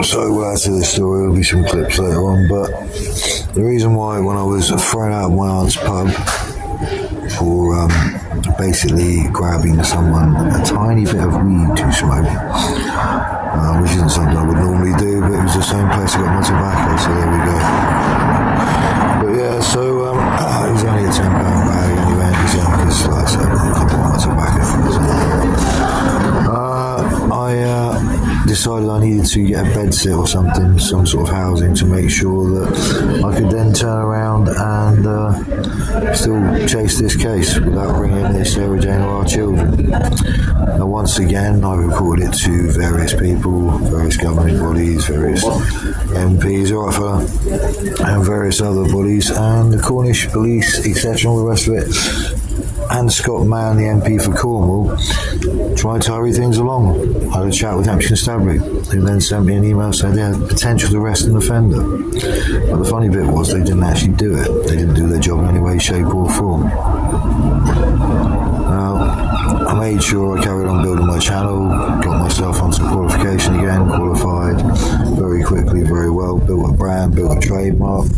So we'll add to this story, there'll be some clips later on, but the reason why, when I was thrown out of my aunt's pub for basically grabbing someone a tiny bit of weed to smoke, which isn't something I would normally do, but it was the same place I got my tobacco, so there we go. But yeah, so it was only a £10 bag anyway, because like I said, I bought my tobacco from it. I decided I needed to get a bed sit or something, some sort of housing, to make sure that I could then turn around and still chase this case without bringing this Sarah Jane or our children. Now, once again, I reported it to various people, various governing bodies, various MPs, and various other bodies, and the Cornish police, etc., and all the rest of it. And Scott Mann, the MP for Cornwall, tried to hurry things along. I had a chat with Hampshire Constabulary, who then sent me an email saying they had potential to arrest an offender. But the funny bit was they didn't actually do it. They didn't do their job in any way, shape or form. I made sure I carried on building my channel, got myself onto qualification again, qualified very quickly, very well, built a brand, built a trademark,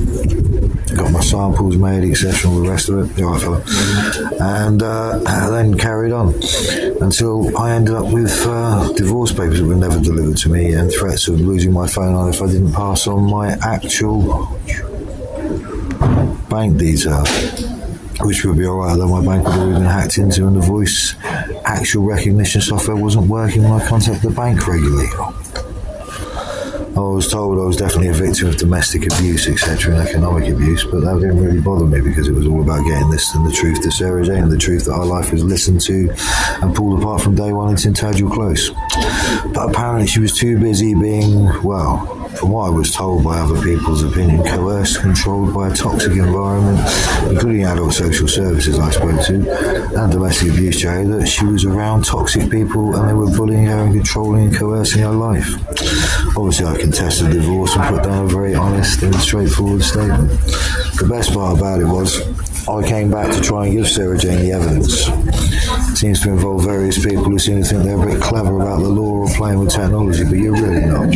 got my samples made, etc., all the rest of it, the right fella, and then carried on until I ended up with divorce papers that were never delivered to me and threats of losing my phone on if I didn't pass on my actual bank details, which would be alright, although my bank had already been hacked into and the voice actual recognition software wasn't working when I contacted the bank regularly. I was told I was definitely a victim of domestic abuse, etc., and economic abuse, but that didn't really bother me because it was all about getting this and the truth to Sarah Jane, and the truth that our life was listened to and pulled apart from day one into Tintagel Close. But apparently she was too busy being, well, from what I was told by other people's opinion, coerced, controlled by a toxic environment, including adult social services I spoke to, and domestic abuse charity, that she was around toxic people and they were bullying her and controlling and coercing her life. Obviously I contested the divorce and put down a very honest and straightforward statement. The best part about it was I came back to try and give Sarah Jane the evidence. It seems to involve various people who seem to think they're a bit clever about the law or playing with technology, but you're really not.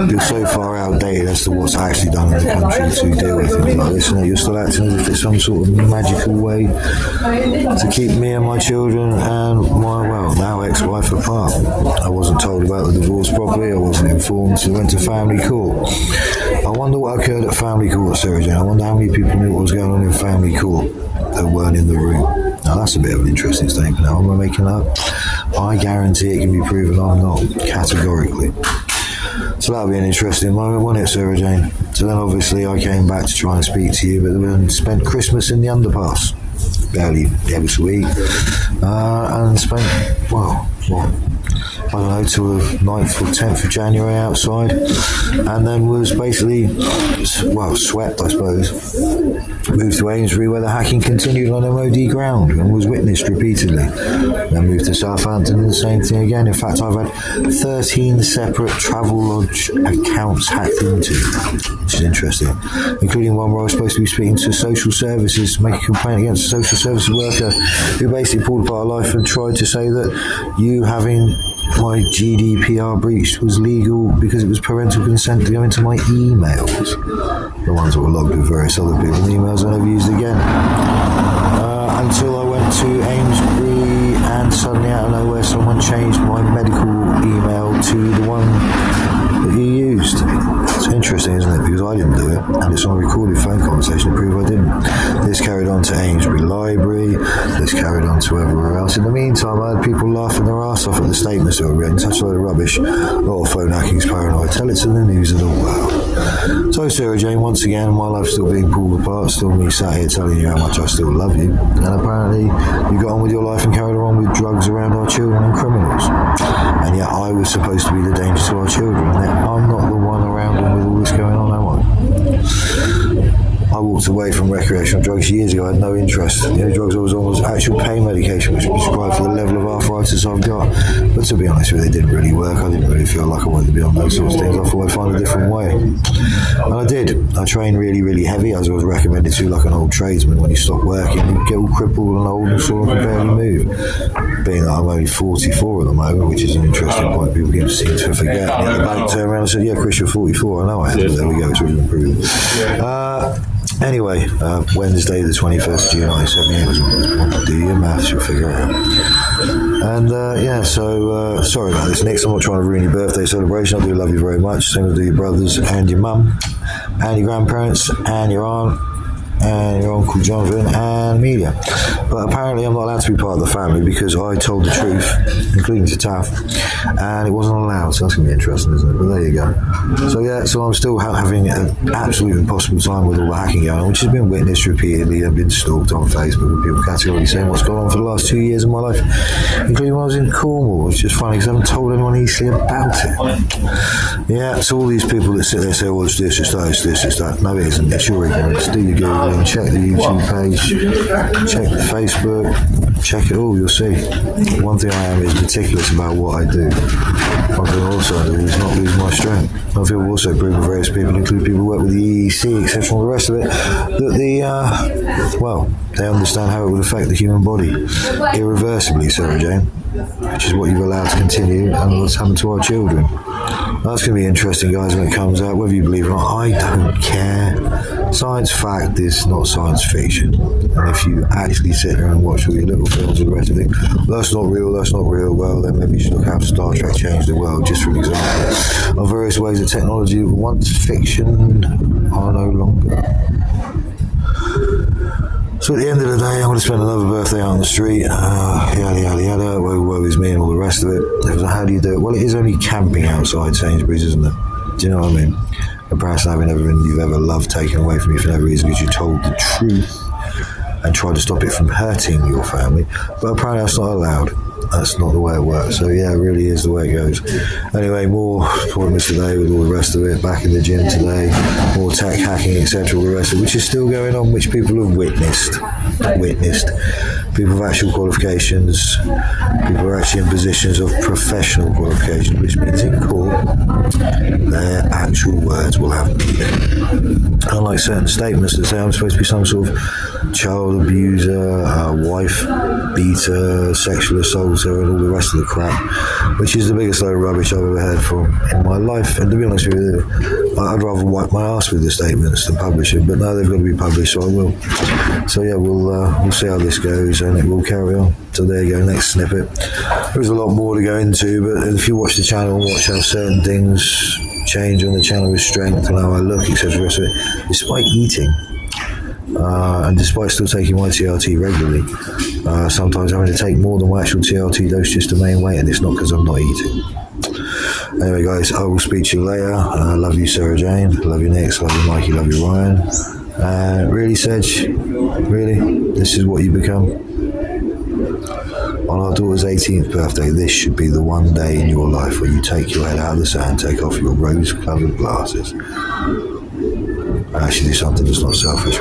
You're so far outdated as to what's actually done in the country to deal with things like this, and you're still acting as if it's some sort of magical way to keep me and my children and my, well, now ex-wife apart. I wasn't told about the divorce properly, I wasn't informed, so I went to family court. I wonder what occurred at family court, Sarah Jane. I wonder how many people knew what was going on in family court that weren't in the room. Now that's a bit of an interesting statement. Now, am I making up? I guarantee it can be proven I'm not, categorically. So that'll be an interesting moment, won't it, Sarah Jane? So then obviously I came back to try and speak to you, but then spent Christmas in the underpass, barely ever so week, and spent, well, what? I don't know, till the 9th or 10th of January outside, and then was basically, well, swept, I suppose. Moved to Amesbury, where the hacking continued on MOD ground and was witnessed repeatedly. Then moved to Southampton, and the same thing again. In fact, I've had 13 separate Travelodge accounts hacked into, which is interesting, including one where I was supposed to be speaking to social services to make a complaint against a social services worker who basically pulled apart our life and tried to say that you having my GDPR breached was legal because it was parental consent to go into my emails, the ones that were logged with various other people, and emails I never used again, until I went to Amesbury and suddenly out of nowhere someone changed my medical email to the one that you used. It's interesting, isn't it? Because I didn't do it, and it's on a recorded phone conversation to prove I didn't. This carried on to Amesbury Library, this carried on to everywhere else. In the meantime, I had people laughing their arse off at the statements that were written, such a load of rubbish. A lot of phone hacking's paranoid. Tell it to the news and all that. So Sarah Jane, once again, my life's still being pulled apart, still me sat here telling you how much I still love you, and apparently you got on with your life and carried on with drugs around our children and criminals. And yet I was supposed to be the danger to our children, and yet I'm not the one around them with all this going on, am I? I walked away from recreational drugs years ago. I had no interest. The only drugs I was on was actual pain medication, which was prescribed for the level of arthritis I've got. But to be honest with you, they didn't really work. I didn't really feel like I wanted to be on those sorts of things. I thought I'd find a different way. And I did. I trained really, really heavy, as I was recommended to, like an old tradesman. When you stop working, you get all crippled and old and sort of can barely move. Being that I'm only 44 at the moment, which is an interesting point. People keep seem to forget. And the bank turned around and said, yeah, Chris, you're 44. I know I am. But there we go, it's really improved. Anyway, Wednesday the 21st of June 1978 was when I was born. Do your maths, you'll figure it out. And so sorry about this, Nick. I'm not trying to ruin your birthday celebration. I do love you very much. Same as do your brothers and your mum and your grandparents and your aunt and your uncle Jonathan and Amelia. But apparently I'm not allowed to be part of the family because I told the truth, including to Taff, and it wasn't allowed, so that's going to be interesting, isn't it? But there you go. So I'm still having an absolute impossible time with all the hacking going on, which has been witnessed repeatedly. I've been stalked on Facebook with people categorically saying what's gone on for the last 2 years of my life, including when I was in Cornwall, which is funny because I haven't told anyone easily about it. Yeah, so all these people that sit there and say, well, it's this, it's that, it's this, it's that. No, it isn't. It's your ignorance. Do your Googling, check the YouTube page, check the Facebook, check it all, you'll see. One thing I am is meticulous about what I do. One thing also I do is not lose my strength. I feel also prove with various people, including people who work with the EEC, etc., and all the rest of it, that they understand how it would affect the human body irreversibly, Sarah Jane, which is what you've allowed to continue and what's happened to our children. That's going to be interesting, guys, when it comes out, whether you believe it or not. I don't care. Science fact is not science fiction. And if you actually sit there and watch all your little films and the rest of it, that's not real, well, then maybe you should look how Star Trek changed the world, just for an example. Of various ways that technology once fiction are no longer. So at the end of the day, I'm going to spend another birthday out on the street, yada yada yada, woe is me and all the rest of it. How do you do it? Well, it is only camping outside Sainsbury's, isn't it? Do you know what I mean? And perhaps having everything you've ever loved taken away from you for no reason because you told the truth and tried to stop it from hurting your family. But apparently that's not allowed. That's not the way it works. So yeah, it really is the way it goes. Anyway, more appointments today with all the rest of it. Back in the gym today. More tech hacking, etc. All the rest of it, which is still going on, which people have witnessed. People with actual qualifications. People are actually in positions of professional qualifications, which means in court, their actual words will have meaning. Unlike certain statements that say I'm supposed to be some sort of child abuser, wife beater, sexual assaulter, and all the rest of the crap, which is the biggest load of rubbish I've ever heard from in my life. And to be honest with you, I'd rather wipe my ass with the statements than publish them. But no, they've got to be published, so I will. So yeah, we'll see how this goes, and it will carry on. So there you go, next snippet. There's a lot more to go into, but if you watch the channel and watch how certain things change on the channel with strength and how I look, etc., despite eating, and despite still taking my TRT regularly, sometimes having to take more than my actual TRT dose just to maintain weight, and it's not because I'm not eating. Anyway, guys, I will speak to you later. I love you, Sarah Jane. Love you, Nick. Love you, Mikey. Love you, Ryan. Really, Sedge, really, this is what you become. On our daughter's 18th birthday, this should be the one day in your life where you take your head out of the sand, take off your rose-coloured glasses, and actually do something that's not selfish.